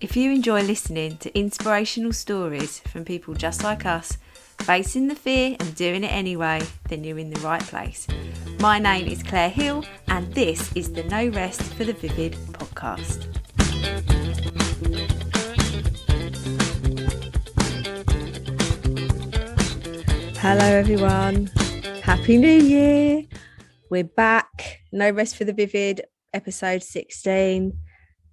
If you enjoy listening to inspirational stories from people just like us, facing the fear and doing it anyway, then you're in the right place. My name is Claire Hill, and this is the No Rest for the Vivid podcast. Hello everyone, Happy New Year. We're back, No Rest for the Vivid, episode 16,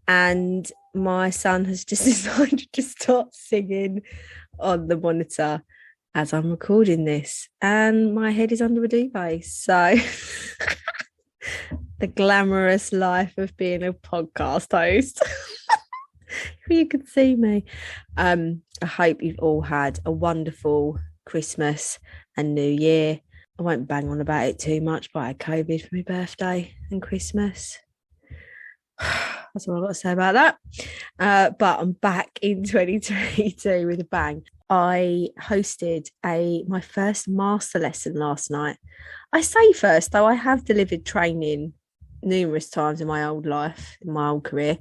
and my son has just decided to start singing on the monitor as I'm recording this, and my head is under a duvet. So the glamorous life of being a podcast host. You can see me. I hope you've all had a wonderful Christmas and New Year. I won't bang on about it too much, but I had COVID for my birthday and Christmas. That's all I've got to say about that. But I'm back in 2022 with a bang. I hosted my first master lesson last night. I say first, though, I have delivered training numerous times in my old life, in my old career,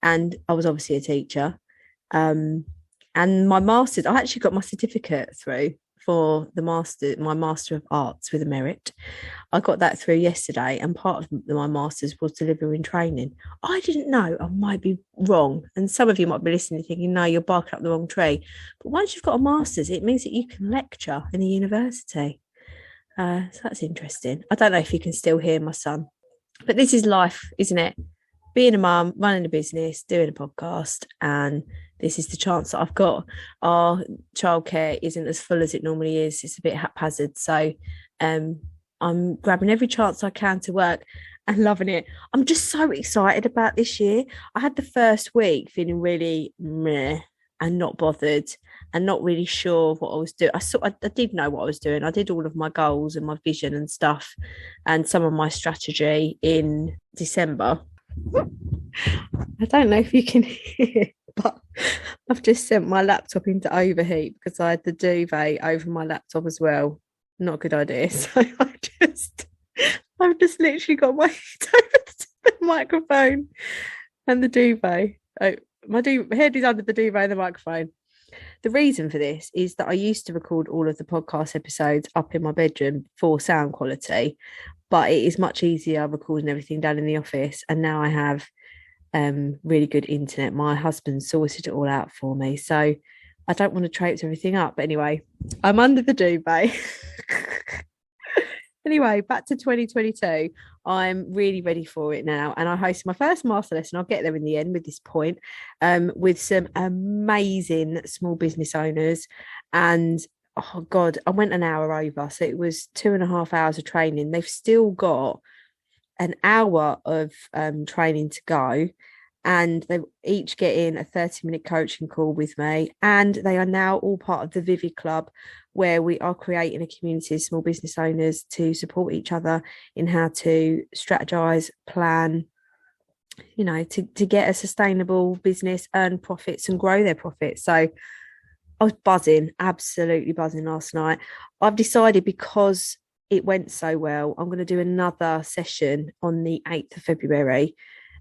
and I was obviously a teacher. And my master's, I actually got my certificate through for my Master of Arts with a merit. I got that through yesterday, and part of my master's was delivering training. I didn't know, I might be wrong, and some of you might be listening thinking, no, you're barking up the wrong tree. But once you've got a master's, it means that you can lecture in a university. So that's interesting. I don't know if you can still hear my son, but this is life, isn't it? Being a mum, running a business, doing a podcast, and this is the chance that I've got. Our childcare isn't as full as it normally is. It's a bit haphazard. So I'm grabbing every chance I can to work and loving it. I'm just so excited about this year. I had the first week feeling really meh and not bothered and not really sure what I was doing. I did know what I was doing. I did all of my goals and my vision and stuff and some of my strategy in December. I don't know if you can hear, but I've just sent my laptop into overheat because I had the duvet over my laptop as well. Not a good idea. So I've just literally got my head over the microphone and the duvet. My head is under the duvet and the microphone. The reason for this is that I used to record all of the podcast episodes up in my bedroom for sound quality, but it is much easier recording everything down in the office. And now I have really good internet. My husband sorted it all out for me, so I don't want to traipse everything up. But anyway, I'm under the duvet. Anyway, back to 2022. I'm really ready for it now, and I hosted my first master lesson. I'll get there in the end with this point, with some amazing small business owners. And oh God, I went an hour over, so it was 2.5 hours of training. They've still got an hour of training to go, and they each get in a 30-minute coaching call with me, and they are now all part of the Vivid Club, where we are creating a community of small business owners to support each other in how to strategize, plan, to get a sustainable business, earn profits and grow their profits. So I was buzzing, absolutely buzzing last night. I've decided, because it went so well, I'm going to do another session on the 8th of February.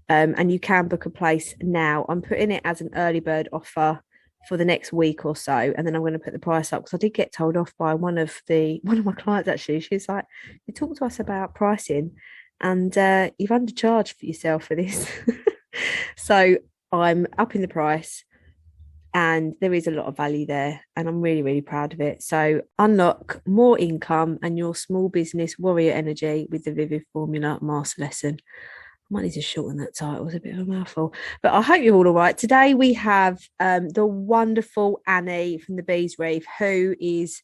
And you can book a place now. I'm putting it as an early bird offer for the next week or so, and then I'm going to put the price up, because I did get told off by one of my clients. Actually, she's like, you talked to us about pricing and you've undercharged for yourself for this. So I'm upping the price, and there is a lot of value there, and I'm really, really proud of it. So unlock more income and your small business warrior energy with the Vivid Formula Master Lesson. I might need to shorten that title. It's a bit of a mouthful, but I hope you're all right. Today we have the wonderful Annie from the Bees Wreath, who is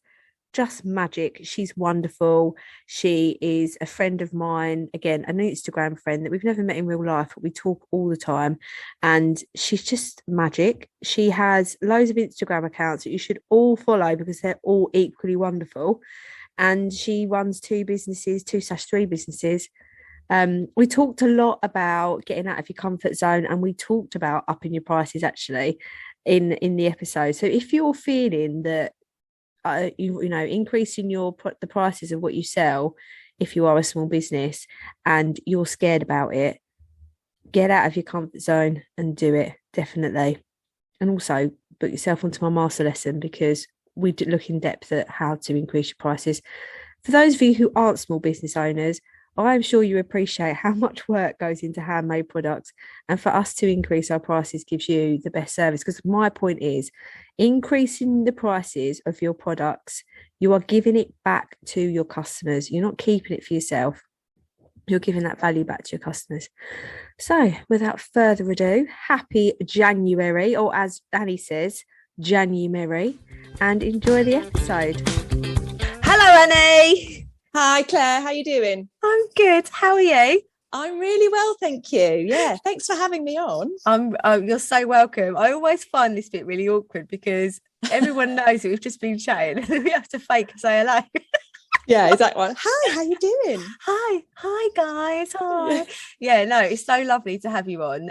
just magic. She's wonderful. She is a friend of mine, again, an Instagram friend that we've never met in real life, but we talk all the time, and she's just magic. She has loads of Instagram accounts that you should all follow because they're all equally wonderful, and she runs 2 businesses, 2/3 businesses. We talked a lot about getting out of your comfort zone, and we talked about upping your prices actually in the episode. So if you're feeling that increasing the prices of what you sell, if you are a small business and you're scared about it, get out of your comfort zone and do it. Definitely. and also book yourself onto my master lesson, because we look in depth at how to increase your prices. For those of you who aren't small business owners, I'm sure you appreciate how much work goes into handmade products. And for us to increase our prices gives you the best service. Because my point is, increasing the prices of your products, you are giving it back to your customers. You're not keeping it for yourself. You're giving that value back to your customers. So without further ado, happy January, or as Danny says, January, and enjoy the episode. Hello, Annie. Hi, Claire. How you doing? I'm good. How are you? I'm really well, thank you. Yeah, thanks for having me on. You're so welcome. I always find this bit really awkward because everyone knows that we've just been chatting and then we have to fake say hello. Yeah, exactly. Hi, how you doing? Hi guys. Hi. Yeah, no, it's so lovely to have you on.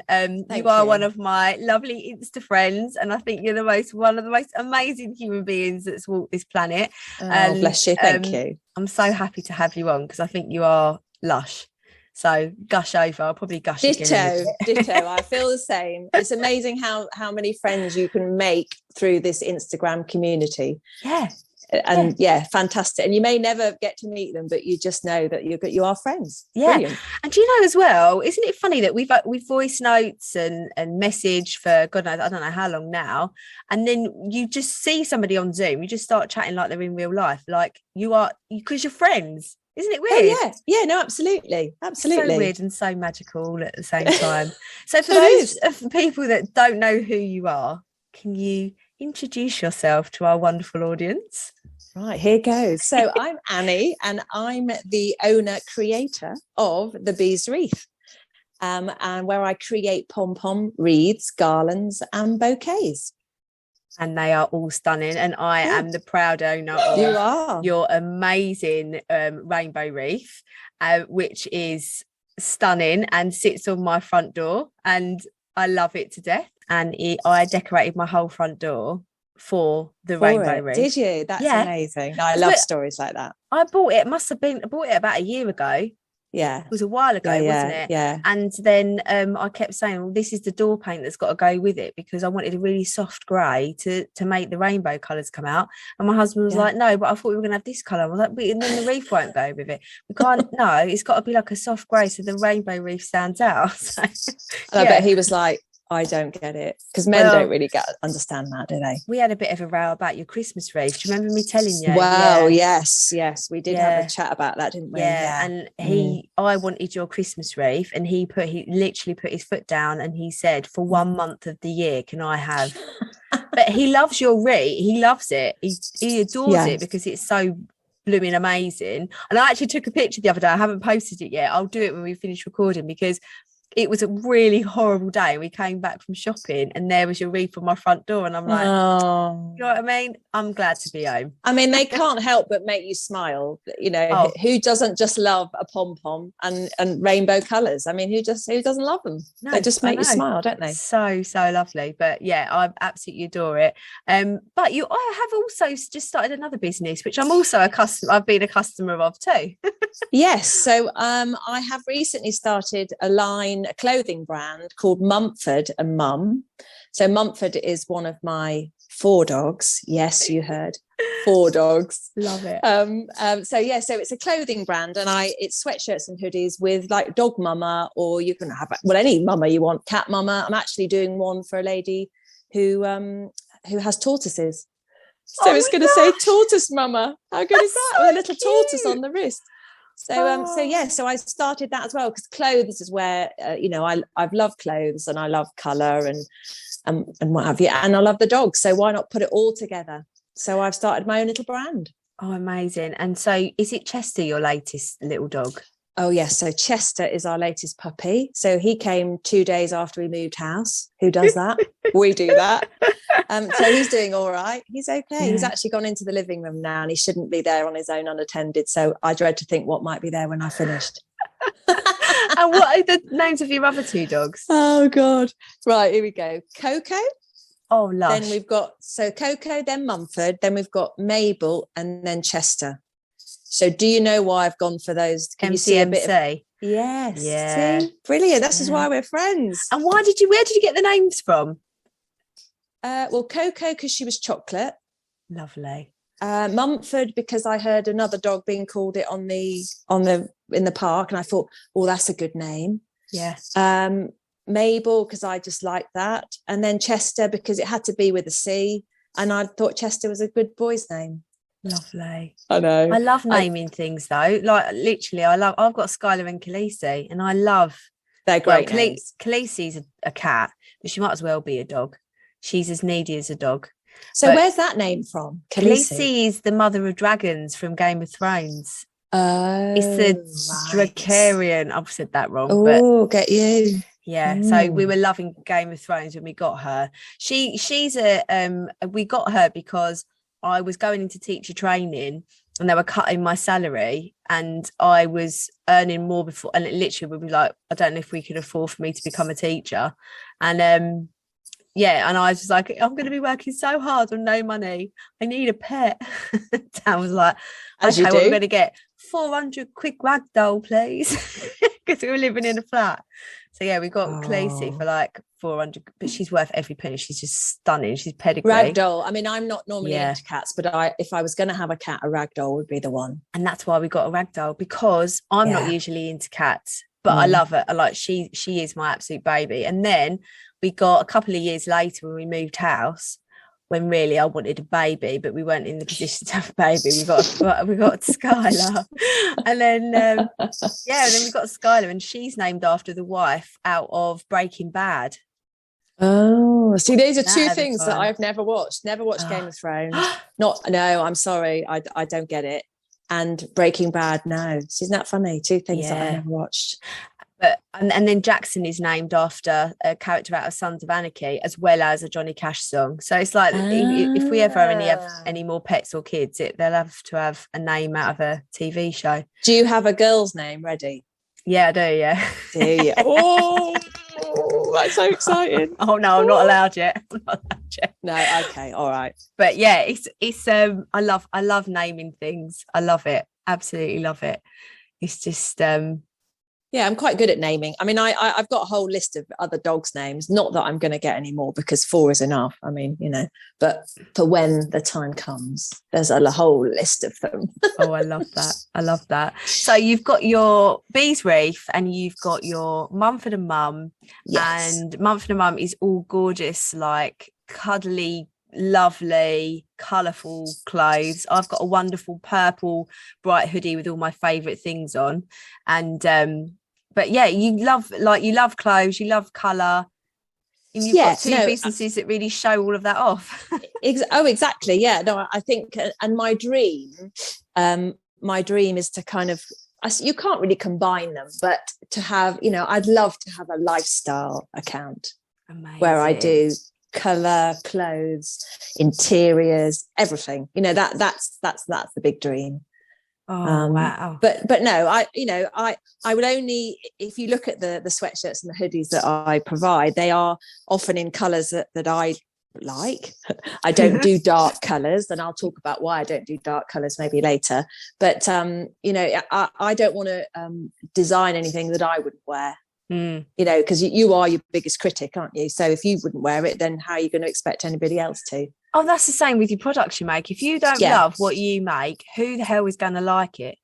You are one of my lovely Insta friends, and I think you're one of the most amazing human beings that's walked this planet. Oh, bless you. Thank you. I'm so happy to have you on because I think you are lush. So gush over. I'll probably gush again. Ditto. I feel the same. It's amazing how many friends you can make through this Instagram community. Yeah. And fantastic. And you may never get to meet them, but you just know that you are friends. Yeah. Brilliant. And do you know as well, isn't it funny that we've voice notes and message for God knows, I don't know how long now, and then you just see somebody on Zoom, you just start chatting like they're in real life, like because you're friends. Isn't it weird? Oh, yeah, no, absolutely. So weird and so magical all at the same time. So for those of the people that don't know who you are, can you introduce yourself to our wonderful audience? Right, here goes. So I'm Annie, and I'm the owner-creator of the Bees Wreath, and where I create pom-pom wreaths, garlands and bouquets. And they are all stunning, and I am the proud owner of your amazing rainbow wreath, which is stunning and sits on my front door, and I love it to death. And I decorated my whole front door for the rainbow wreath. Did you? That's amazing. No, I love stories like that. I bought it about a year ago. Yeah, it was a while ago, wasn't it? Yeah. And then I kept saying, well, this is the door paint that's got to go with it, because I wanted a really soft grey to make the rainbow colours come out. And my husband was like, no, but I thought we were going to have this colour. I was like, and then the wreath won't go with it. We can't. No, it's got to be like a soft grey so the rainbow wreath stands out. So, I bet he was like, I don't get it, because men don't really understand that, do they? We had a bit of a row about your Christmas wreath. Do you remember me telling you? Wow, yes, we did have a chat about that, didn't we? Yeah, and I wanted your Christmas wreath, and he literally put his foot down, and he said, for 1 month of the year, can I have? But he loves your wreath. He loves it. He adores it because it's so blooming amazing. And I actually took a picture the other day. I haven't posted it yet. I'll do it when we finish recording, because it was a really horrible day. We came back from shopping and there was your wreath on my front door, and I'm like, you know what I mean? I'm glad to be home. I mean, they can't help but make you smile. You know, who doesn't just love a pom-pom and rainbow colours? I mean, who doesn't love them? No, they just make you smile, don't they? So lovely. But yeah, I absolutely adore it. But I have also just started another business, which I'm also I've been a customer of too. Yes. So I have recently started a clothing brand called Mumford and Mum. So Mumford is one of my 4 dogs. Yes, you heard, 4 dogs. Love it. So it's a clothing brand, and it's sweatshirts and hoodies with like dog mama, or you can have any mama you want, cat mama. I'm actually doing one for a lady who has tortoises. So it's going to say tortoise mama. How good is that? With a little tortoise on the wrist. So I started that as well, because clothes is where I've loved clothes, and I love colour and what have you, and I love the dogs. So why not put it all together? So I've started my own little brand. Oh, amazing! And so, is it Chester, your latest little dog? Oh yes, so Chester is our latest puppy. So he came 2 days after we moved house. Who does that? We do that. So he's doing all right. He's okay. Yeah. He's actually gone into the living room now, and he shouldn't be there on his own unattended. So I dread to think what might be there when I finished. And what are the names of your other 2 dogs? Oh God. Right, here we go. Coco. Oh, lush. Then we've got Coco, then Mumford, then we've got Mabel, and then Chester. So do you know why I've gone for those? Can you see a bit of... Yes. Yeah. See? Brilliant. This is why we're friends. And where did you get the names from? Well, Coco, because she was chocolate. Lovely. Mumford, because I heard another dog being called it in the park, and I thought, oh, that's a good name. Yeah. Mabel, because I just liked that, and then Chester because it had to be with a C, and I thought Chester was a good boy's name. Lovely. I know. I love naming things though. Like literally, I've got Skylar and Khaleesi, and I love. They're great names. Khaleesi's a cat, but she might as well be a dog. She's as needy as a dog. So where's that name from? Khaleesi is the mother of dragons from Game of Thrones. Oh, it's the Dracarian. I've said that wrong. Oh, get you. Yeah. So we were loving Game of Thrones when we got her. She's we got her because I was going into teacher training and they were cutting my salary and I was earning more before, and it literally would be like, I don't know if we could afford for me to become a teacher. And yeah, and I was just like, I'm going to be working so hard on no money. I need a pet. Dan was like, okay, what we're going to get 400 quick ragdoll, please, because we were living in a flat. So yeah, we got Khaleesi for like 400, but she's worth every penny. She's just stunning. She's pedigree. Ragdoll. I mean, I'm not normally into cats, but if I was going to have a cat, a ragdoll would be the one. And that's why we got a ragdoll, because I'm not usually into cats, but I love her. Like she is my absolute baby. And then we got a couple of years later when we moved house, when really I wanted a baby, but we weren't in the position to have a baby. We got Skylar, and then and then we got Skylar, and she's named after the wife out of Breaking Bad. Oh, see, these are two things that I've never watched. Never watched Game of Thrones. I'm sorry, I don't get it. And Breaking Bad, no. Isn't that funny? Two things that I never watched. But and then Jackson is named after a character out of Sons of Anarchy, as well as a Johnny Cash song. So it's like if we ever have any more pets or kids, they'll have to have a name out of a TV show. Do you have a girl's name ready? Yeah, I do. Yeah. Do you? Oh, that's so exciting. Oh no, I'm not allowed yet. No, okay, all right. But yeah, it's I love naming things. I love it. Absolutely love it. It's just yeah, I'm quite good at naming. I mean, I've got a whole list of other dogs' names. Not that I'm going to get any more, because 4 is enough. I mean, but for when the time comes, there's a whole list of them. Oh, I love that. I love that. So you've got your Bees Wreath and you've got your Mumford and Mum. Yes. And Mumford and Mum is all gorgeous, like cuddly, lovely, colourful clothes. I've got a wonderful purple bright hoodie with all my favourite things on. And but yeah, you love clothes, you love colour, and you've got two businesses that really show all of that off. Exactly. Yeah, no, I think, and my dream is to kind of, you can't really combine them, but to have, I'd love to have a lifestyle account. Amazing. Where I do colour, clothes, interiors, everything. That's the big dream. Oh wow. But no, I would only, if you look at the sweatshirts and the hoodies that I provide, they are often in colours that I like. I don't do dark colours, and I'll talk about why I don't do dark colours maybe later. But I don't want to design anything that I wouldn't wear. Because you are your biggest critic, aren't you? So if you wouldn't wear it, then how are you going to expect anybody else to? Oh, that's the same with your products you make. If you don't love what you make, who the hell is going to like it?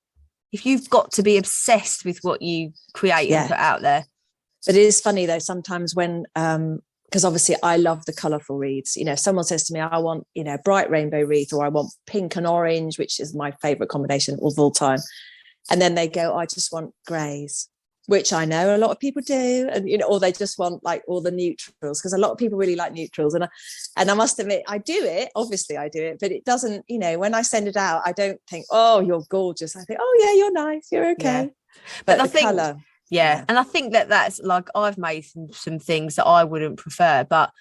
If you've got to be obsessed with what you create and put out there. But it is funny though, sometimes when because obviously I love the colourful wreaths. If someone says to me, I want bright rainbow wreath, or I want pink and orange, which is my favourite combination of all time, and then they go, I just want greys, which I know a lot of people do, and or they just want like all the neutrals, because a lot of people really like neutrals, and I must admit I do it. Obviously I do it, but it doesn't. When I send it out, I don't think, oh, you're gorgeous. I think, oh yeah, you're nice, you're okay. Yeah. But the colour, and I think that's like, I've made some things that I wouldn't prefer, but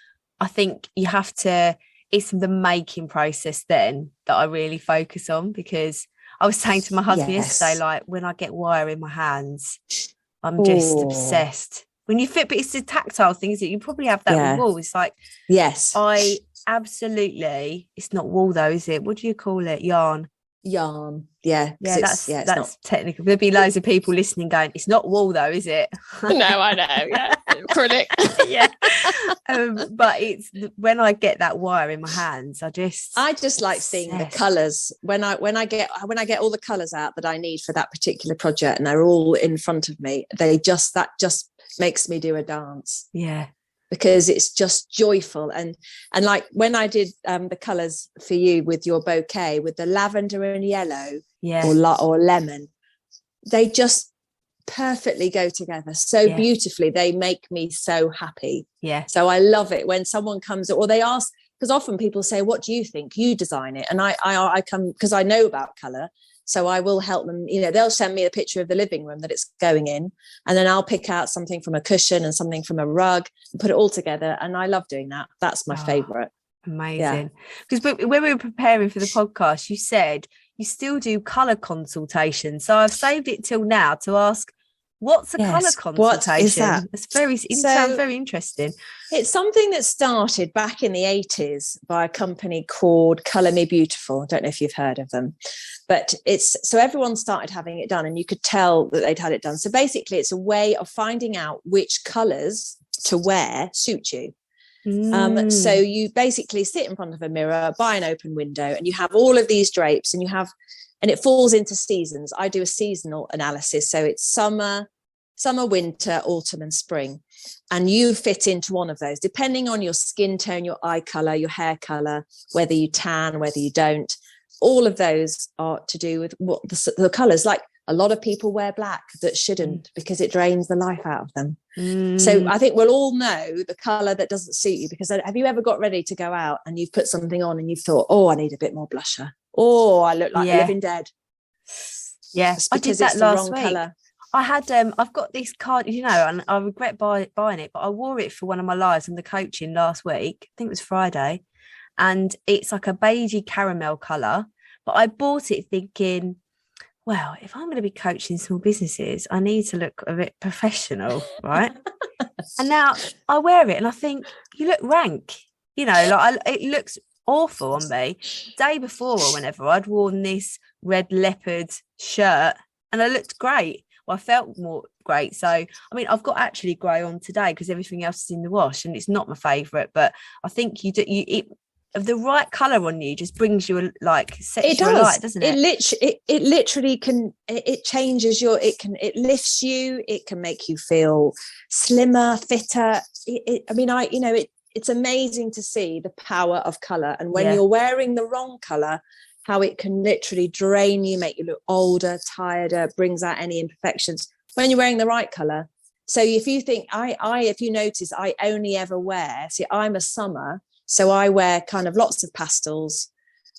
I think you have to. It's the making process then that I really focus on, because I was saying to my husband yesterday, like, when I get wire in my hands, I'm just obsessed. When you fit, but it's a tactile thing, isn't it? You probably have that with wool. It's like, yes, I absolutely. It's not wool though, is it? What do you call it? Yarn. yarn. Yeah, Yeah, it's that's not technical. There'll be loads of people listening going, it's not wool though, is it? no, I know, yeah. Acrylic. Yeah. But it's when I get that wire in my hands, I just like seeing the colours when I get all the colours out that I need for that particular project, and they're all in front of me. That just makes me do a dance. Yeah. Because it's just joyful. And like when I did the colours for you with your bouquet with the lavender and yellow, or lemon, they just perfectly go together so beautifully. They make me so happy. Yeah. So I love it when someone comes, or they ask, because often people say, what do you think? You design it. And I come, because I know about colour. So I will help them, they'll send me a picture of the living room that it's going in, and then I'll pick out something from a cushion and something from a rug and put it all together. And I love doing that. That's my favourite. Amazing. Because when we were preparing for the podcast, you said you still do colour consultations. So I've saved it till now to ask, what's a colour consultation? What is that? It sounds very interesting. It's something that started back in the 80s by a company called Colour Me Beautiful. I don't know if you've heard of them, but so everyone started having it done, and you could tell that they'd had it done. So basically it's a way of finding out which colours to wear suit you. So you basically sit in front of a mirror by an open window, and you have all of these drapes, and it falls into seasons. I do a seasonal analysis. So it's summer, winter, autumn and spring. And you fit into one of those, depending on your skin tone, your eye colour, your hair colour, whether you tan, whether you don't. All of those are to do with what the colours. Like a lot of people wear black that shouldn't, because it drains the life out of them. So I think we'll all know the colour that doesn't suit you. Because have you ever got ready to go out and you've put something on and you've thought, oh, I need a bit more blusher. Oh, I look like a living dead. Yeah, I did that last week. Colour. I had I've got this card, and I regret buying it, but I wore it for one of my lives in the coaching last week. I think it was Friday, and it's like a beigey caramel colour. But I bought it thinking, well, if I'm going to be coaching small businesses, I need to look a bit professional, right? And now I wear it and I think, you look rank, it looks awful on me. Day before or whenever, I'd worn this red leopard shirt and I looked great. Well, I felt more great. So, I mean, I've got actually grey on today because everything else is in the wash and it's not my favourite. But I think the right colour on you just brings you sets you alight, doesn't it? It literally can. It changes it lifts you. It can make you feel slimmer, fitter. It's amazing to see the power of colour, and when you're wearing the wrong colour, how it can literally drain you, make you look older, tireder, brings out any imperfections. When you're wearing the right colour. So if you think if you notice, I only ever wear. See, I'm a summer. So I wear kind of lots of pastels.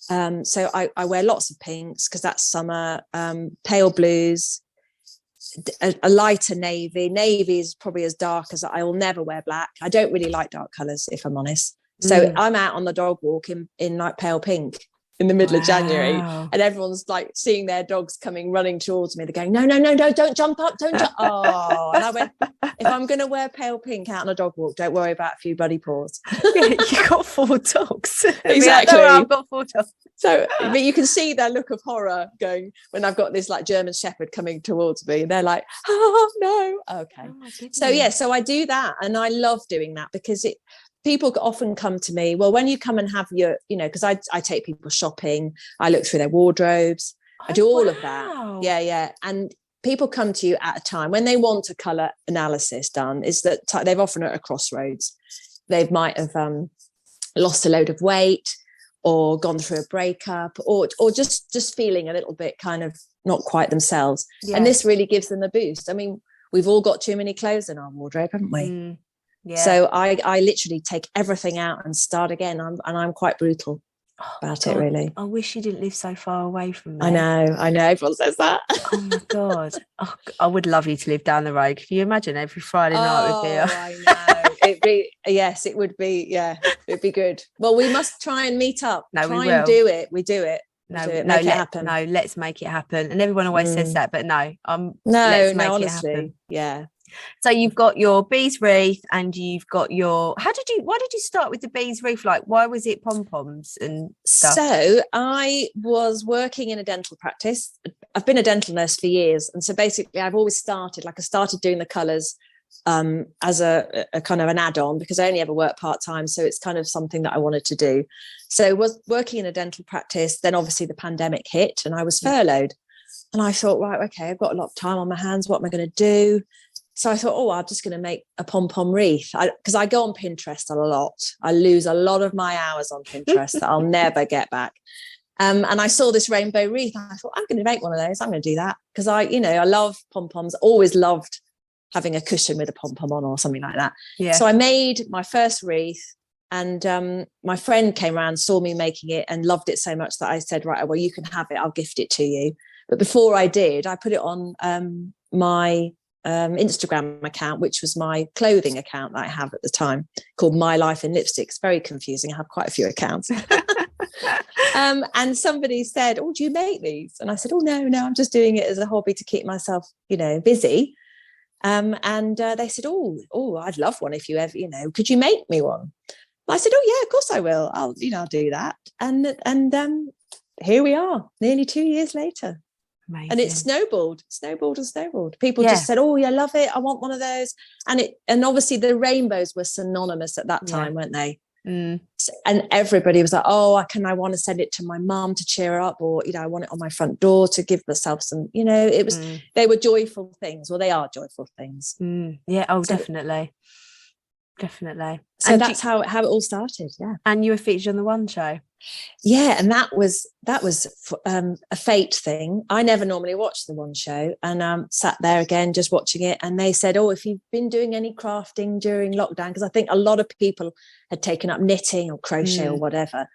So I wear lots of pinks because that's summer, pale blues, a lighter navy. Navy is probably as dark as I will never wear black. I don't really like dark colours, if I'm honest. So I'm out on the dog walk in like pale pink in the middle of January, and everyone's like seeing their dogs coming running towards me. They're going, no, don't jump up, don't jump. Oh, and I went, if I'm going to wear pale pink out on a dog walk, don't worry about a few bloody paws. You got 4 dogs. Exactly. I've got 4 dogs. So, but you can see their look of horror going when I've got this like German Shepherd coming towards me. They're like, oh no, okay. So I do that, and I love doing that because people often come to me, well, when you come and have your, because I take people shopping, I look through their wardrobes, I do all of that. Yeah. And people come to you at a time when they want a colour analysis done, is that they've often at a crossroads. They might have lost a load of weight or gone through a breakup or just feeling a little bit kind of not quite themselves. Yeah. And this really gives them a boost. I mean, we've all got too many clothes in our wardrobe, haven't we? Yeah. So I literally take everything out and start again. I'm quite brutal about it, really. I wish you didn't live so far away from me. I know. Everyone says that. Oh my God. I would love you to live down the road. Can you imagine every Friday night would be? I know. Yes, it would be. Yeah, it'd be good. Well, we must try and meet up. No, we will. And do it. We do it. Make it happen. No, let's make it happen. And everyone always says that, but no, honestly, it happen. Yeah. So you've got your bees wreath and you've got your, why did you start with the bees wreath? Like, why was it pom-poms and stuff? So I was working in a dental practice. I've been a dental nurse for years. And so basically I've always started doing the colours as a kind of an add-on, because I only ever work part-time. So it's kind of something that I wanted to do. So I was working in a dental practice. Then obviously the pandemic hit and I was furloughed. And I thought, right, okay, I've got a lot of time on my hands. What am I going to do? So I thought, I'm just going to make a pom-pom wreath, because I go on Pinterest a lot. I lose a lot of my hours on Pinterest that I'll never get back. And I saw this rainbow wreath. And I thought, I'm going to make one of those. I'm going to do that, because I love pom-poms. Always loved having a cushion with a pom-pom on or something like that. Yeah. So I made my first wreath, and my friend came around, saw me making it, and loved it so much that I said, right, well, you can have it. I'll gift it to you. But before I did, I put it on my Instagram account, which was my clothing account that I have at the time, called My Life in Lipstick. It's very confusing. I have quite a few accounts. And somebody said, do you make these? And I said, no, I'm just doing it as a hobby to keep myself, busy. And they said, I'd love one if you ever, could you make me one? I said, yeah, of course I will. I'll do that. And here we are, nearly 2 years later. Amazing. And it snowballed. People just said, I love it. I want one of those. And obviously the rainbows were synonymous at that time, weren't they? Mm. And everybody was like, I want to send it to my mum to cheer her up, or, I want it on my front door to give myself some, it was, they were joyful things. Well, they are joyful things. Yeah. Oh, so, definitely. So and that's how it all started. Yeah. And you were featured on the One Show. Yeah, and that was a fate thing. I never normally watch the One Show, and sat there again just watching it, and they said, if you've been doing any crafting during lockdown, because I think a lot of people had taken up knitting or crochet or whatever,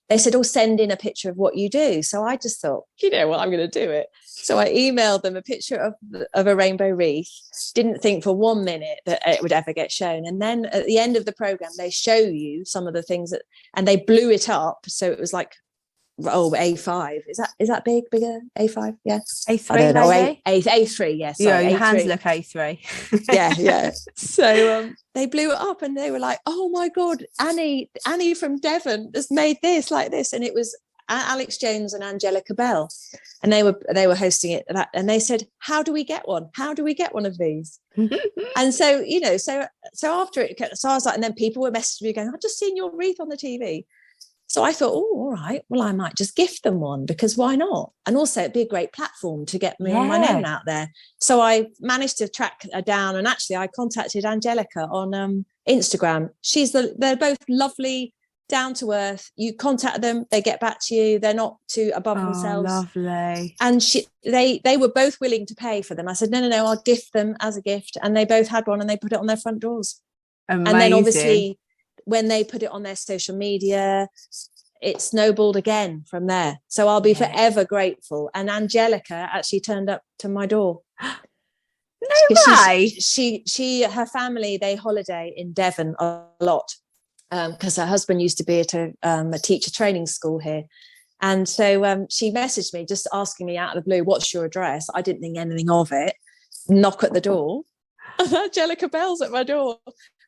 they said, send in a picture of what you do. So I just thought, I'm going to do it. So I emailed them a picture of a rainbow wreath. Didn't think for 1 minute that it would ever get shown. And then at the end of the program, they show you some of the things and they blew it up. So it was like, A5. Is that bigger? A5? Yeah. A3, maybe? A3, yes. Yeah, your A3. hands look A3. yeah. So they blew it up and they were like, oh my God, Annie from Devon has made this like this. And it was Alex Jones and Angelica Bell. And they were hosting it. And they said, how do we get one? How do we get one of these? And so, so after it, so I was like, and then people were messaging me going, I've just seen your wreath on the TV. So I thought, all right, well, I might just gift them one, because why not? And also it'd be a great platform to get my name out there. So I managed to track her down, and actually I contacted Angelica on Instagram. They're both lovely, down to earth. You contact them, they get back to you. They're not too above themselves. Lovely. And they were both willing to pay for them. I said, no, I'll gift them as a gift. And they both had one, and they put it on their front doors. Amazing. And then obviously, when they put it on their social media, it snowballed again from there. So I'll be forever grateful. And Angelica actually turned up to my door. No way. Her family, they holiday in Devon a lot, because her husband used to be at a teacher training school here. And so she messaged me just asking me out of the blue, what's your address? I didn't think anything of it. Knock at the door. Angelica Bell's at my door.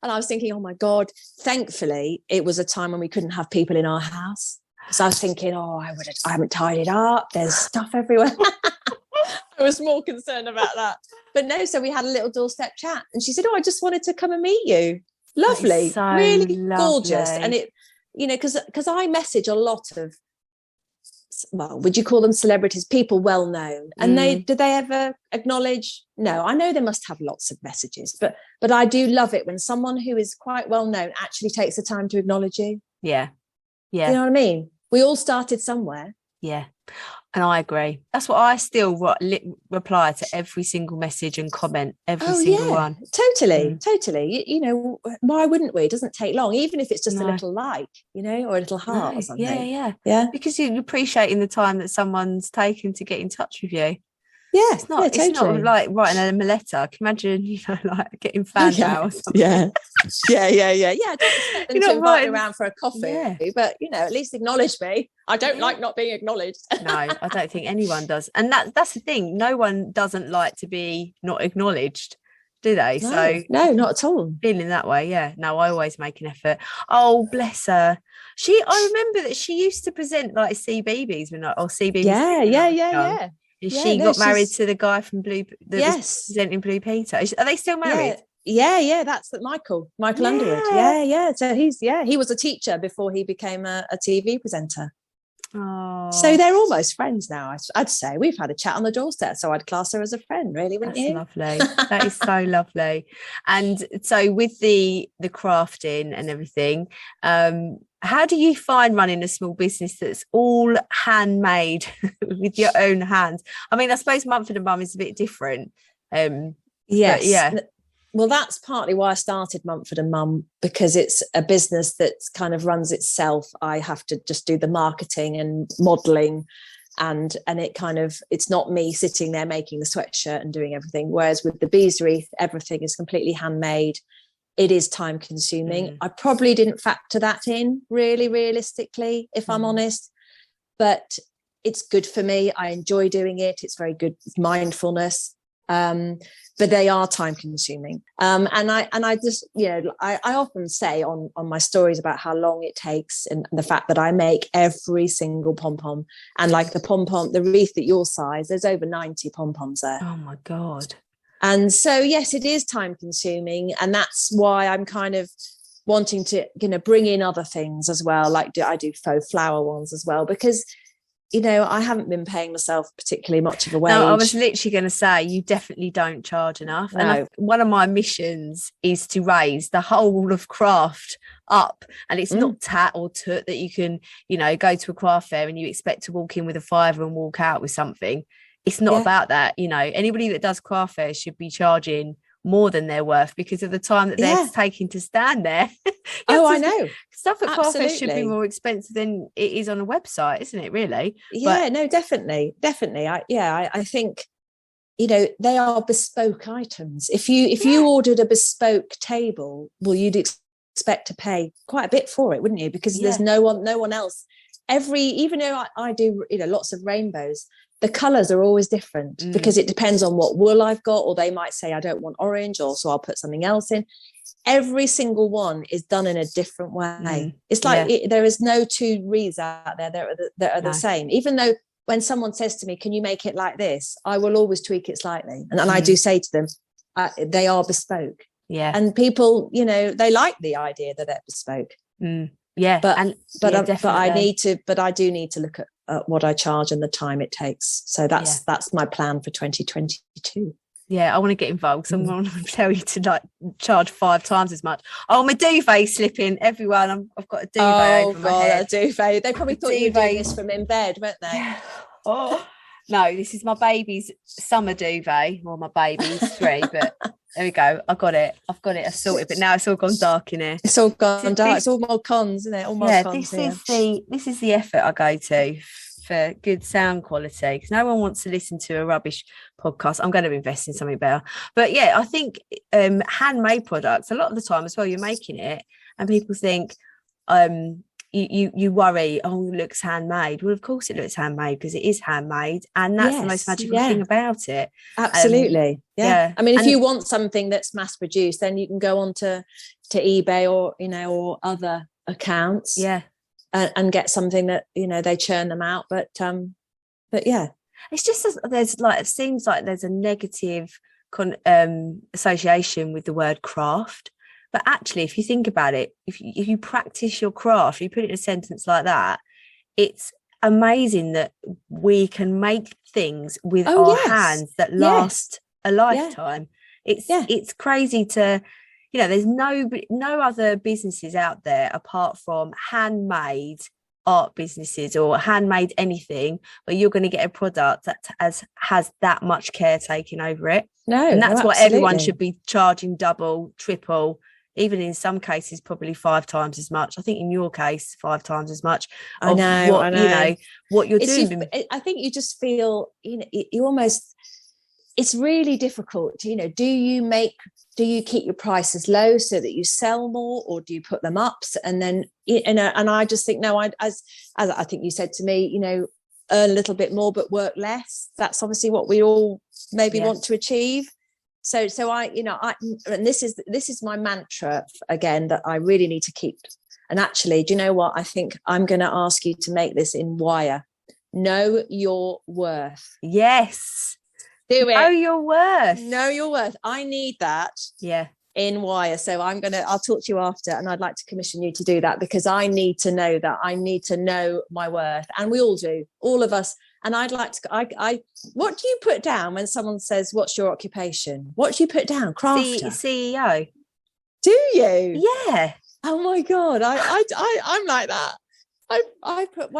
And I was thinking, oh my God, thankfully, it was a time when we couldn't have people in our house. So I was thinking, I haven't tidied up. There's stuff everywhere. I was more concerned about that. But no, so we had a little doorstep chat. And she said, I just wanted to come and meet you. Lovely, so really lovely. Gorgeous. And it, because I message a lot of, would you call them celebrities, people well known, and do they ever acknowledge? No, I know they must have lots of messages, but I do love it when someone who is quite well known actually takes the time to acknowledge you. Yeah you know what I mean? We all started somewhere. Yeah, and I agree. That's what I still reply to every single message and comment every single one. Totally. Why wouldn't we? It doesn't take long, even if it's just a little like, or a little heart or something. Yeah. Because you're appreciating the time that someone's taken to get in touch with you. Yeah, it's not like writing a letter. Can you imagine, like getting fan mail or something? Yeah. I don't expect them to invite me around for a coffee, but at least acknowledge me. I don't like not being acknowledged. No, I don't think anyone does. And that's the thing. No one doesn't like to be not acknowledged. do they? So no, not at all. feeling that way, yeah. No, I always make an effort. Oh, bless her. I remember that she used to present like CBeebies or CBeebies. Yeah. And Yeah, she no, got married to the guy from Blue that was yes. presenting Blue Peter. Are they still married? Yeah, that's Michael Underwood. Yeah. So he was a teacher before he became a TV presenter. Oh, so they're almost friends now. I'd say we've had a chat on the doorstep, so I'd class her as a friend, really, wouldn't you? Lovely. That is so lovely. And so with the crafting and everything, how do you find running a small business that's all handmade with your own hands? I mean, I suppose Mumford and Mum is a bit different. Yes. Yeah. Well, that's partly why I started Mumford and Mum, because it's a business that kind of runs itself. I have to just do the marketing and modelling, and it's not me sitting there making the sweatshirt and doing everything. Whereas with the Bees Wreath, everything is completely handmade. It is time consuming. I probably didn't factor that in really realistically, if I'm honest, but it's good for me. I enjoy doing it. It's very good mindfulness. But they are time consuming. And I just, I often say on my stories about how long it takes, and the fact that I make every single pom-pom, and like the wreath at your size, there's over 90 pom-poms there. Oh my God. And so, yes, it is time consuming. And that's why I'm kind of wanting to, bring in other things as well. Like I do faux flower ones as well, because I haven't been paying myself particularly much of a wage. No, I was literally going to say, you definitely don't charge enough. No. And one of my missions is to raise the whole of craft up. And it's not tat or tut that you can, go to a craft fair and you expect to walk in with a fiver and walk out with something. It's not about that. Anybody that does craft fairs should be charging more than they're worth because of the time that they're taking to stand there. I know. Stuff at craft fairs should be more expensive than it is on a website, isn't it, really? No, definitely. I think, they are bespoke items. If you ordered a bespoke table, well, you'd expect to pay quite a bit for it, wouldn't you? Because there's no one else. Even though I do, lots of rainbows, the colours are always different because it depends on what wool I've got, or they might say I don't want orange, or so I'll put something else in. Every single one is done in a different way. It's like there is no two wreaths out there that are the same. Even though when someone says to me, can you make it like this? I will always tweak it slightly. And I do say to them, they are bespoke. Yeah. And people, they like the idea that they're bespoke. Yeah. But I do need to look at what I charge and the time it takes. So that's my plan for 2022. Yeah, I want to get involved. So I'm going to tell you to charge 5 times as much. Oh, my duvet's slipping, everyone. I've got a duvet over my head. A duvet. They probably thought you were doing this from in bed, weren't they? No, this is my baby's summer duvet. Well, my baby's 3, but there we go. I've got it. I sorted, but now it's all gone dark in here. It's all gone dark. It's all more cons, isn't it? All more cons. This is the effort I go to for good sound quality, because no one wants to listen to a rubbish podcast. I'm going to invest in something better. But yeah, I think handmade products, a lot of the time as well, you're making it and people think you worry, it looks handmade. Well, of course it looks handmade because it is handmade, and that's the most magical thing about it. Absolutely. I mean, if you want something that's mass produced, then you can go on to eBay or other accounts and get something that they churn them out, but yeah, it's just it seems like there's a negative association with the word craft. But actually, if you think about it, if you practice your craft, you put it in a sentence like that, it's amazing that we can make things with our hands that last a lifetime. It's crazy to, there's no other businesses out there apart from handmade art businesses or handmade anything where you're going to get a product that has that much care taken over it. And that's what everyone should be charging, double, triple, even in some cases probably 5 times as much. I think in your case 5 times as much. I know what you're doing. I think you just feel you almost, it's really difficult. Do you keep your prices low so that you sell more, or do you put them up? And then and I just think, no, as I think you said to me, earn a little bit more but work less. That's obviously what we all maybe want to achieve. So and this is my mantra again, that I really need to keep. And actually, do you know what? I think I'm going to ask you to make this in wire. Know your worth. Yes. Do it. Know your worth. Know your worth. I need that. Yeah. In wire. So I'll talk to you after, and I'd like to commission you to do that, because I need to know that. I need to know my worth. And we all do, all of us. And I'd like to, what do you put down when someone says, what's your occupation? What do you put down? Crafter? CEO. Do you? Yeah. Oh my God. I'm like that. I put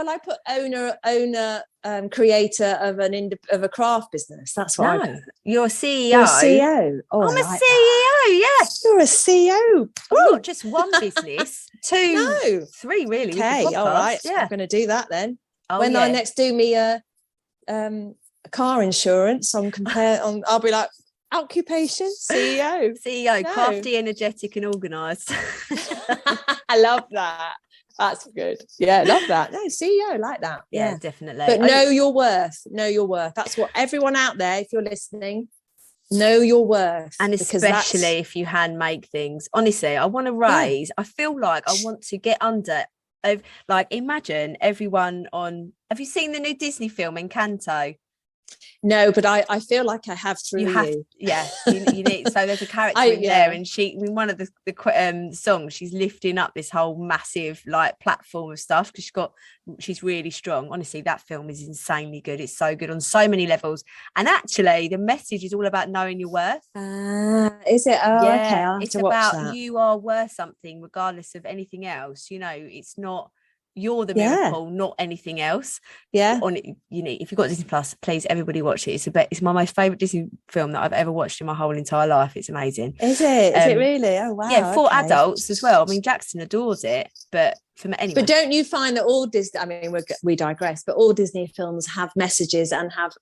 owner, creator of a craft business. That's what I put. You're a CEO. You're a CEO. Oh, I'm a CEO. Yes. You're a CEO. Not just one business, 2, 3 really. Okay, all right. Yeah. I'm going to do that then. When I next do me a car insurance I'll be like, occupation, CEO. CEO, crafty, energetic and organised. I love that. That's good. Yeah, love that. No, CEO, like that. Yeah, definitely. But know your worth. Know your worth. That's what everyone out there, if you're listening, know your worth. And especially if you hand make things. Honestly, I want to raise, I feel like I want to get under, like, imagine everyone on, have you seen the new Disney film Encanto? No, but I feel like I have through you. Yeah, you need. So there's a character in there, and in one of the songs, she's lifting up this whole massive like platform of stuff because she's really strong. Honestly, that film is insanely good. It's so good on so many levels, and actually, the message is all about knowing your worth. Is it? Oh, yeah, okay. I'll have to watch that. It's about you are worth something, regardless of anything else. You know, it's not. You're the miracle, not anything else. Yeah. If you've got Disney Plus, please everybody watch it. It's my most favourite Disney film that I've ever watched in my whole entire life. It's amazing. Is it? Is it really? Oh wow. Yeah, for adults as well. I mean, Jackson adores it, but for me anyway. But don't you find that all Disney? I mean, we digress, but all Disney films have messages and have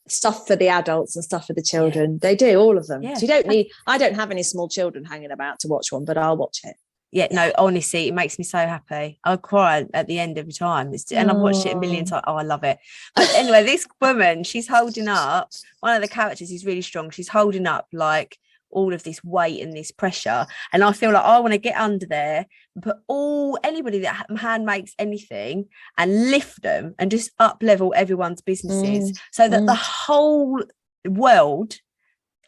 stuff for the adults and stuff for the children. They do, all of them. Yeah. So you don't need. I don't have any small children hanging about to watch one, but I'll watch it. Yeah, no, honestly, it makes me so happy. I cry at the end every time. And I've watched it a million times. Oh, I love it. But anyway, this woman, she's holding up, one of the characters is really strong. She's holding up like all of this weight and this pressure. And I feel like I want to get under there and put anybody that hand makes anything and lift them and just up level everyone's businesses so that the whole world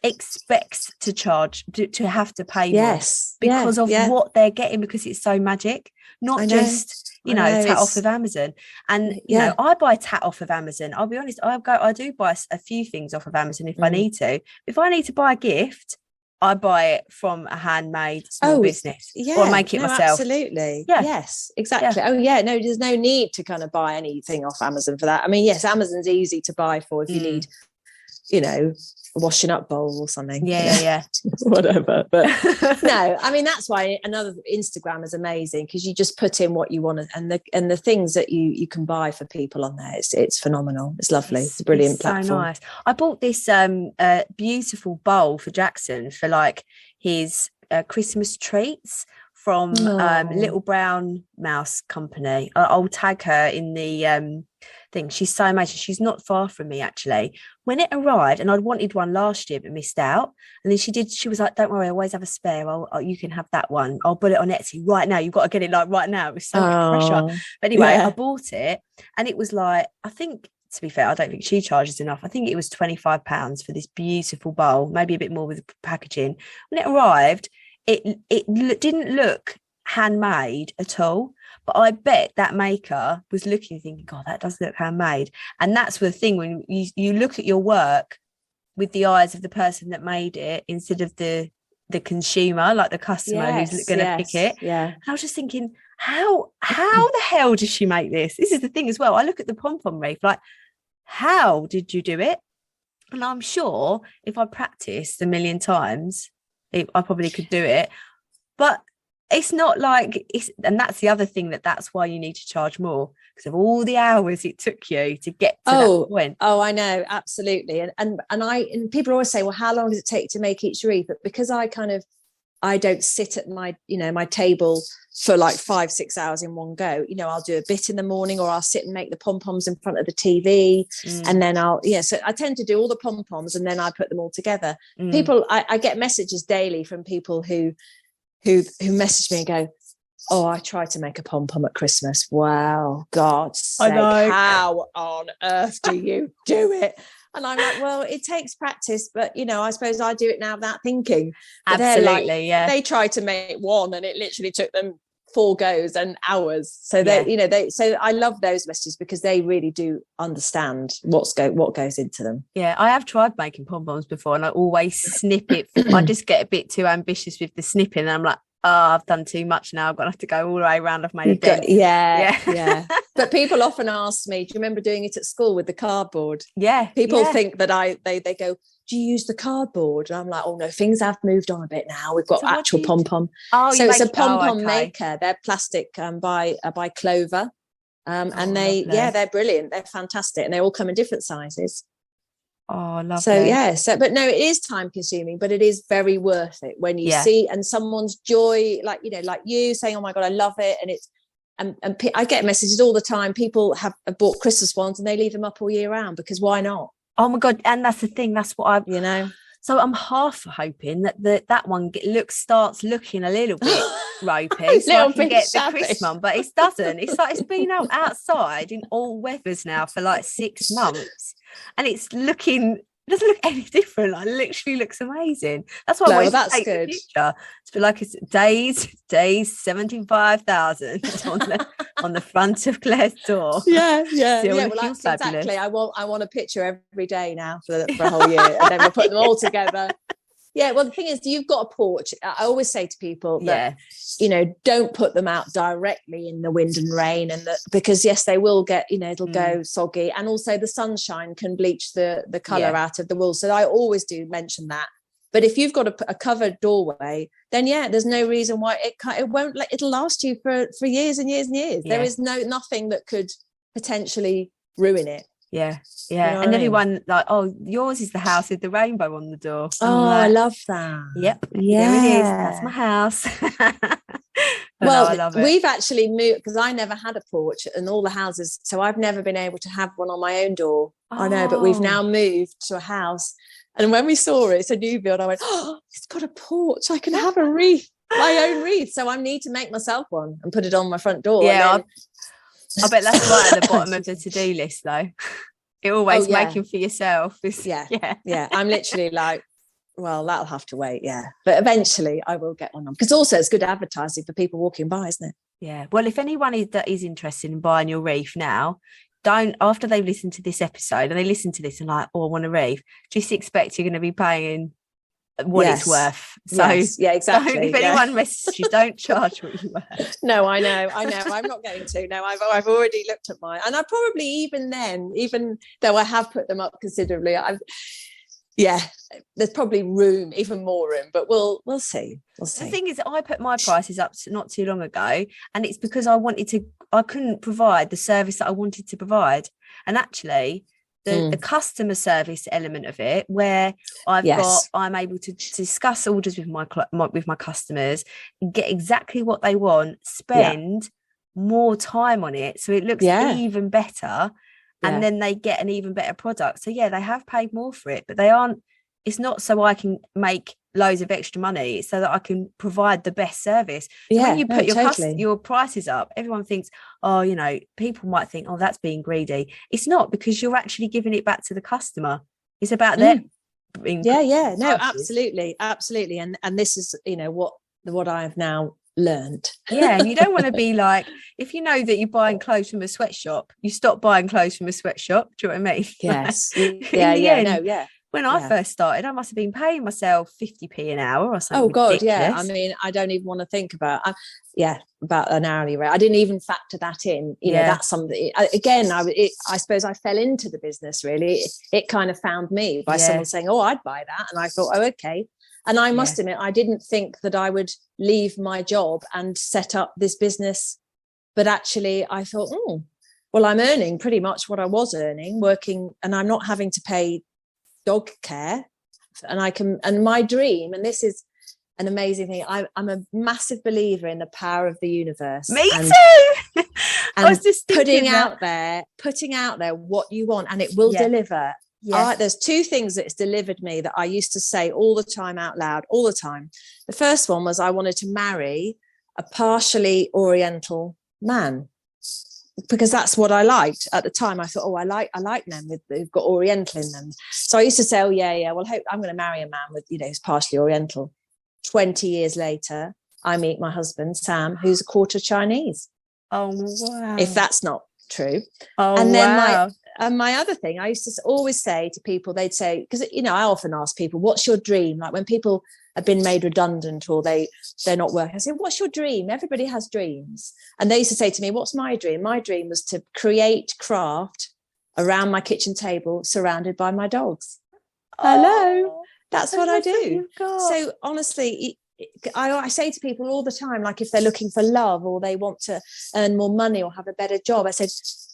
expects to charge to have to pay more because of what they're getting, because it's so magic, not just tat off of Amazon. And you know, I buy tat off of Amazon. I'll be honest, I do buy a few things off of Amazon if I need to. If I need to buy a gift, I buy it from a handmade small business or make it myself. Absolutely. Yeah. Yes, exactly. Yeah. Oh yeah, no, there's no need to kind of buy anything off Amazon for that. I mean, yes, Amazon's easy to buy for if you need, a washing up bowl or something. Yeah. Whatever. But no, I mean, that's why another Instagram is amazing, because you just put in what you want and the things that you can buy for people on there. It's phenomenal. It's lovely. It's a brilliant platform. So nice. I bought this beautiful bowl for Jackson for like his Christmas treats from Little Brown Mouse Company. I'll tag her in the thing. She's so amazing. She's not far from me actually. When it arrived, and I'd wanted one last year but missed out, and then she was like, don't worry, I always have a spare. You can have that one. I'll put it on Etsy right now. You've got to get it like right now. It was so much pressure. But anyway, I bought it, and it was like, I think, to be fair, I don't think she charges enough. I think it was £25 for this beautiful bowl, maybe a bit more with the packaging. When it arrived, it didn't look handmade at all, but I bet that maker was looking thinking, God, that does look handmade. And that's the thing, when you look at your work with the eyes of the person that made it instead of the consumer, like the customer who's going to pick it. And I was just thinking, how the hell did she make this? This is the thing as well. I look at the pom-pom wreath, like, how did you do it? And I'm sure if I practiced a million times, I probably could do it. But it's not like and that's the other thing, that's why you need to charge more, because of all the hours it took you to get to that point. Oh, I know, absolutely. And people always say, well, how long does it take to make each wreath? But because I I don't sit at my table for like 5-6 hours in one go. I'll do a bit in the morning, or I'll sit and make the pom-poms in front of the TV. And then so I tend to do all the pom-poms and then I put them all together. People, I get messages daily from people who message me and go, oh, I tried to make a pom-pom at Christmas. Wow, God's sake, how on earth do you do it? And I'm like, well, it takes practice, but I suppose I do it now without thinking. But absolutely, yeah. They tried to make one, and it literally took them 4 goes and hours. So so I love those messages because they really do understand what goes into them. Yeah, I have tried making pom-poms before, and I always snip it. I just get a bit too ambitious with the snipping, and I'm like, oh, I've done too much now. I've got to have to go all the way around. I've made a dent. Yeah. But people often ask me, do you remember doing it at school with the cardboard? Yeah. People think that they go, do you use the cardboard? And I'm like, oh no, things have moved on a bit now. We've got actual pom-pom. So it's a pom-pom maker. They're plastic by Clover. And they're brilliant. They're fantastic. And they all come in different sizes. Oh, lovely. So but no, it is time consuming, but it is very worth it when you see, and someone's joy, like you saying, oh my God, I love it. And it's, and I get messages all the time. People have bought Christmas ones and they leave them up all year round, because why not? Oh my God. And that's the thing. That's what so I'm half hoping that one starts looking a little bit ropey, so I can get the Christmas, but it doesn't. It's like it's been outside in all weathers now for like 6 months, and it doesn't look any different. Like, literally looks amazing. That's why I want to take the picture. It's like it's days 75,000 on the front of Claire's door. Yeah. Well, that's fabulous. Exactly. I want a picture every day now for a whole year, and then we'll put them all together. Yeah, well, the thing is, you've got a porch. I always say to people that, don't put them out directly in the wind and rain, because yes, they will get, it'll go soggy, and also the sunshine can bleach the colour out of the wool. So I always do mention that. But if you've got a covered doorway, then there's no reason why it'll last you for years and years and years. Yeah. There is nothing that could potentially ruin it. Yeah. And everyone like, oh, yours is the house with the rainbow on the door. I love that. Yep. Yeah. There it is. That's my house. Well, I love it. We've actually moved, because I never had a porch in all the houses, so I've never been able to have one on my own door. I know, but we've now moved to a house, and when we saw it, it's a new build, I went, oh, it's got a porch. I can have a wreath, my own wreath. So I need to make myself one and put it on my front door. Yeah. I bet that's right at the bottom of the to-do list, though. It always making for yourself. Yeah. I'm literally like, well, that'll have to wait. Yeah. But eventually I will get one on, because also it's good advertising for people walking by, isn't it? Yeah. Well, if anyone is interested in buying your wreath now, after they've listened to this episode and they listen to this and like, oh, I want a wreath, just expect you're going to be paying what it's worth. So exactly. If anyone messages you, don't charge what you're worth. No, I know. I'm not going to. No, I've already looked at mine, and I probably even though I have put them up considerably, there's probably even more room, but we'll see. The thing is, I put my prices up not too long ago, and it's because I couldn't provide the service that I wanted to provide, and actually the customer service element of it, where I'm able to discuss orders with my customers and get exactly what they want, spend more time on it, so it looks even better, and then they get an even better product. So they have paid more for it, but it's not so I can make loads of extra money, it's so that I can provide the best service. So when you put your prices up, everyone thinks, oh, people might think, oh, that's being greedy. It's not, because you're actually giving it back to the customer. It's about them. No, absolutely. And this is, what I have now learned. And you don't want to be like, if you know that you're buying clothes from a sweatshop, you stop buying clothes from a sweatshop. Do you know what I mean? Yes. When I first started, I must have been paying myself 50p an hour or something. Oh God, ridiculous. I mean, I don't even want to think about an hourly rate. I didn't even factor that in. That's something. I suppose I fell into the business. Really, it kind of found me by someone saying, "Oh, I'd buy that," and I thought, "Oh, okay." And I must admit, I didn't think that I would leave my job and set up this business, but actually, I thought, well, I'm earning pretty much what I was earning working, and I'm not having to pay dog care, and my dream, and this is an amazing thing. I'm a massive believer in the power of the universe. Me too. I was just putting out there what you want, and it will deliver. There's two things that it's delivered me that I used to say all the time out loud, all the time. The first one was I wanted to marry a partially Oriental man, because that's what I liked at the time. I thought, I like men who've got Oriental in them. So I used to say, well, I'm going to marry a man with, who's partially Oriental. 20 years later, I meet my husband, Sam, who's a quarter Chinese. Oh, wow. If that's not true. Oh, and then wow. my other thing, I used to always say to people, they'd say, because, I often ask people, what's your dream? Like when people have been made redundant or they're not working, I say, what's your dream? Everybody has dreams. And they used to say to me, what's my dream? My dream was to create craft around my kitchen table surrounded by my dogs. Hello. That's what I do. So honestly, I say to people all the time, like if they're looking for love or they want to earn more money or have a better job, I said,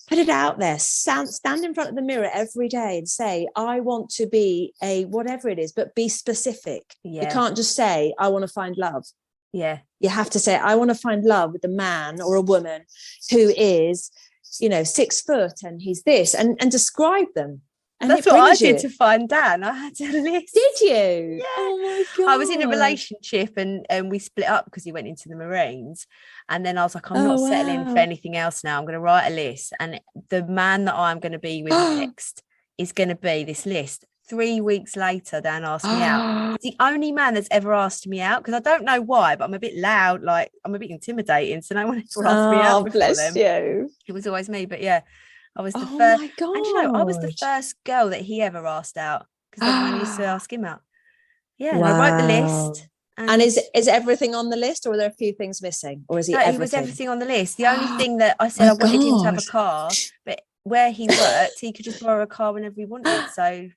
put it out there, stand in front of the mirror every day and say, I want to be a whatever it is, but be specific. You can't just say, I want to find love. Yeah. You have to say, I want to find love with a man or a woman who is, 6 foot and he's this, and describe them. And that's what I did to find Dan. I had a list. Did you? Yeah. Oh my God. I was in a relationship and we split up because he went into the Marines. And then I was like, I'm not settling for anything else now. I'm going to write a list. And the man that I'm going to be with next is going to be this list. 3 weeks later, Dan asked me out. It's the only man that's ever asked me out, because I don't know why, but I'm a bit loud. Like I'm a bit intimidating. So no one ever asked me out before bless them. You. It was always me. But yeah. I was the first. My God. And I was the first girl that he ever asked out, because everyone used to ask him out. Yeah, wow. And I wrote the list. And is everything on the list, or are there a few things missing, or is he? He was everything on the list. The only thing that I said I wanted him to have a car, but where he worked, he could just borrow a car whenever he wanted. So.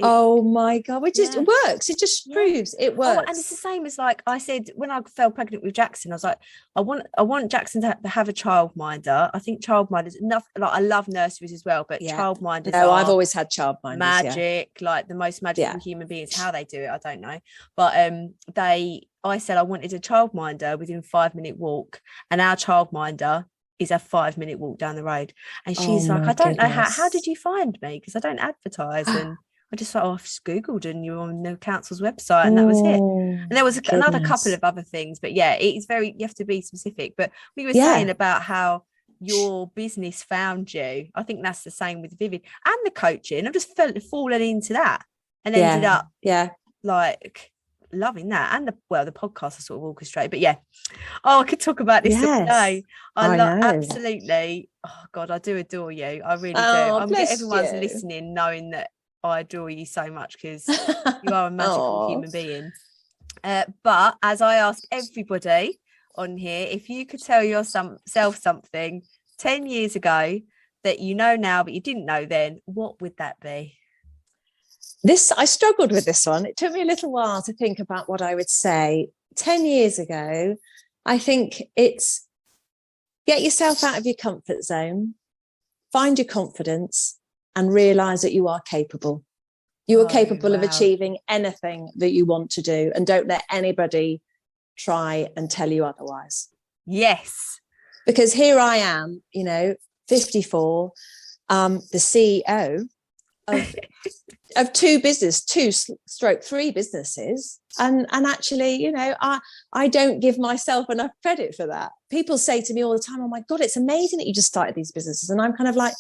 My God, which just works. It just proves it works. And it's the same as, like I said, when I fell pregnant with Jackson, I was like, I want Jackson to have a childminder. I think childminders enough. Like I love nurseries as well, but childminders. No, I've always had childminders. Magic, like the most magical human beings. How they do it, I don't know. But I said I wanted a childminder within 5-minute walk, and our childminder is a 5-minute walk down the road. And she's like, I don't know how did you find me, because I don't advertise. And I just thought, I've just Googled and you're on the council's website, and that was it. And there was another couple of other things, but it's you have to be specific. But we were saying about how your business found you. I think that's the same with Vivid and the coaching. I've just fallen into that and ended up like loving that. And the podcast I sort of orchestrate. But I could talk about this all day. I love absolutely. Oh God, I do adore you. I really do. I'm glad everyone's listening, knowing that I adore you so much, because you are a magical human being. But as I ask everybody on here, if you could tell yourself something 10 years ago that you know now but you didn't know then, what would that be? I struggled with this one. It took me a little while to think about what I would say. 10 years ago, I think it's get yourself out of your comfort zone, find your confidence, and realize that you are capable. You are capable of achieving anything that you want to do, and don't let anybody try and tell you otherwise. Yes. Because here I am, 54, the CEO of 2 3 businesses. And actually, I don't give myself enough credit for that. People say to me all the time, oh my God, it's amazing that you just started these businesses. And I'm kind of like,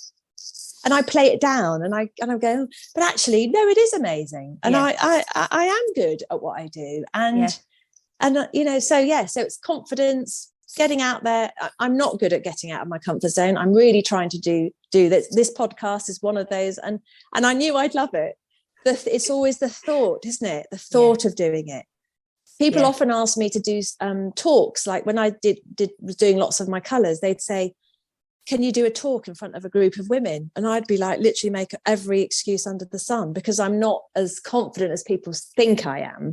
and I play it down and I go, but actually, no, it is amazing. And I am good at what I do. And so it's confidence, getting out there. I'm not good at getting out of my comfort zone. I'm really trying to do this. This podcast is one of those. And I knew I'd love it. It's always the thought, isn't it? The thought of doing it. People often ask me to do talks. Like when I was doing lots of my colours, they'd say, can you do a talk in front of a group of women? And I'd be like, literally make every excuse under the sun, because I'm not as confident as people think I am.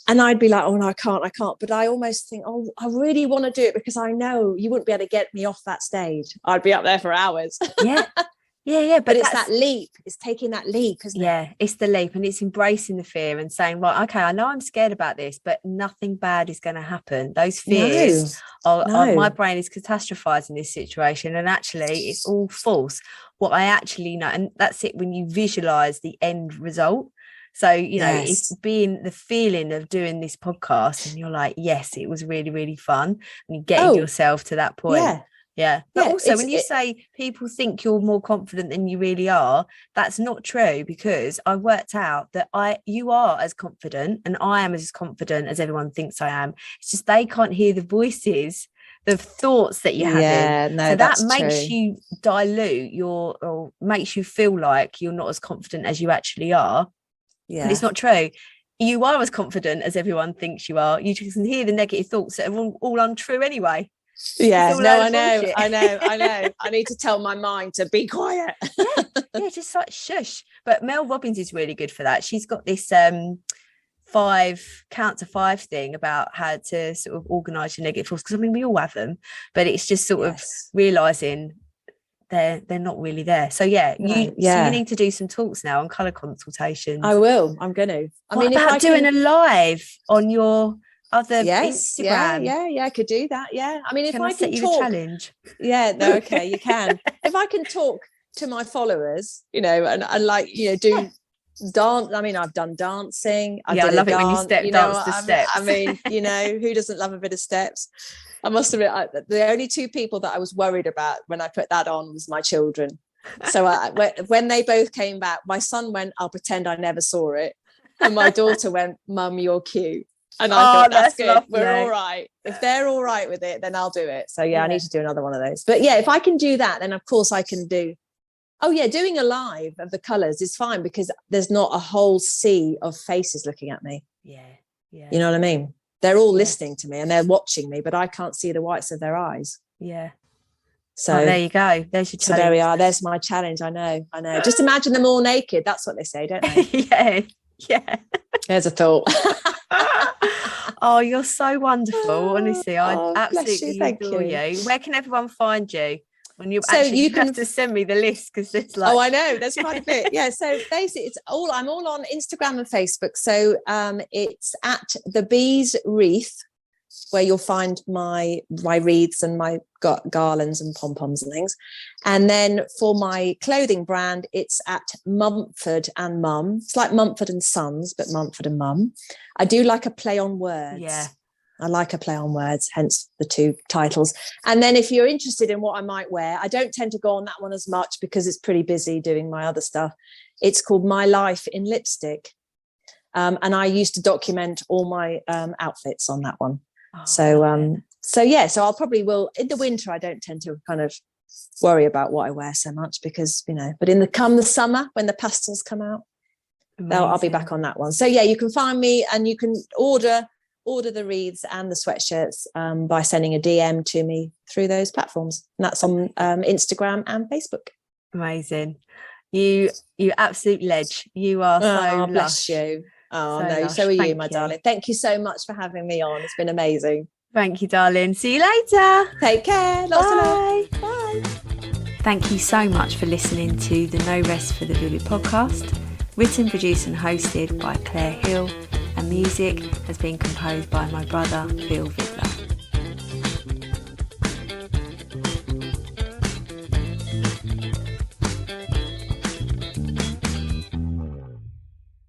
And I'd be like, oh no, I can't. But I almost think, oh, I really want to do it, because I know you wouldn't be able to get me off that stage. I'd be up there for hours. Yeah, but it's that leap. It's taking that leap, isn't it? Yeah, it's the leap, and it's embracing the fear and saying, right, okay, I know I'm scared about this, but nothing bad is going to happen. Those fears are my brain is catastrophizing this situation, and actually it's all false. What I actually know, and that's it, when you visualize the end result. So, you know, it's being the feeling of doing this podcast and you're like, yes, it was really, really fun. And you getting yourself to that point. Yeah. But also when you say people think you're more confident than you really are, that's not true, because I worked out that you are as confident and I am as confident as everyone thinks I am. It's just they can't hear the voices, the thoughts that you're having. So that makes you dilute or makes you feel like you're not as confident as you actually are. Yeah. And it's not true. You are as confident as everyone thinks you are. You just can hear the negative thoughts that are all untrue anyway. Yeah, no, I know. I need to tell my mind to be quiet. yeah, just like shush. But Mel Robbins is really good for that. She's got this 5 count to 5 thing about how to sort of organise your negative thoughts, because I mean we all have them, but it's just sort of realising they're not really there. So so you need to do some talks now on colour consultations. I will. I'm going to. What about doing a live on your other Instagram? Yeah, I could do that. Yeah, I mean, if I set can you talk, the challenge. Yeah, no, okay, you can. If I can talk to my followers, you know, and like, you know, do dance. I mean, I've done dancing. I love it when you dance the steps. I mean, you know, who doesn't love a bit of steps? I must admit, the only 2 people that I was worried about when I put that on was my children. So when they both came back, my son went, "I'll pretend I never saw it," and my daughter went, "Mum, you're cute." And I thought, that's good. Lovely. We're all right. If they're all right with it, then I'll do it. So I need to do another one of those. But yeah, if I can do that, then of course I can do. Oh yeah, doing a live of the colours is fine, because there's not a whole sea of faces looking at me. Yeah. You know what I mean? They're all listening to me and they're watching me, but I can't see the whites of their eyes. Yeah. So there you go. There's your challenge. So there we are. There's my challenge. I know. Just imagine them all naked. That's what they say, don't they? Yeah. There's a thought. Oh, you're so wonderful. Honestly, I absolutely adore you. Where can everyone find you? When you you have to send me the list, because it's like, I know there's quite a bit. Yeah, so basically I'm all on Instagram and Facebook. So it's at the Bees Wreath, where you'll find my wreaths and my garlands and pom-poms and things. And then for my clothing brand, it's at Mumford and Mum. It's like Mumford and Sons, but Mumford and Mum. I do like a play on words. Yeah. I like a play on words, hence the 2 titles. And then if you're interested in what I might wear, I don't tend to go on that one as much because it's pretty busy doing my other stuff. It's called My Life in Lipstick. And I used to document all my outfits on that one. So I'll probably will in the winter. I don't tend to kind of worry about what I wear so much, because, you know, but come the summer, when the pastels come out, I'll be back on that one. So yeah, you can find me and you can order the wreaths and the sweatshirts by sending a DM to me through those platforms. And that's on Instagram and Facebook. Amazing. You absolute ledge. You are so lush. Bless you. Oh, so no, lush. So are you, my darling. Thank you so much for having me on. It's been amazing. Thank you, darling. See you later. Take care. Lots of love. Bye. Thank you so much for listening to the No Rest for the Vivid podcast. Written, produced and hosted by Claire Hill, and music has been composed by my brother, Phil Vidler.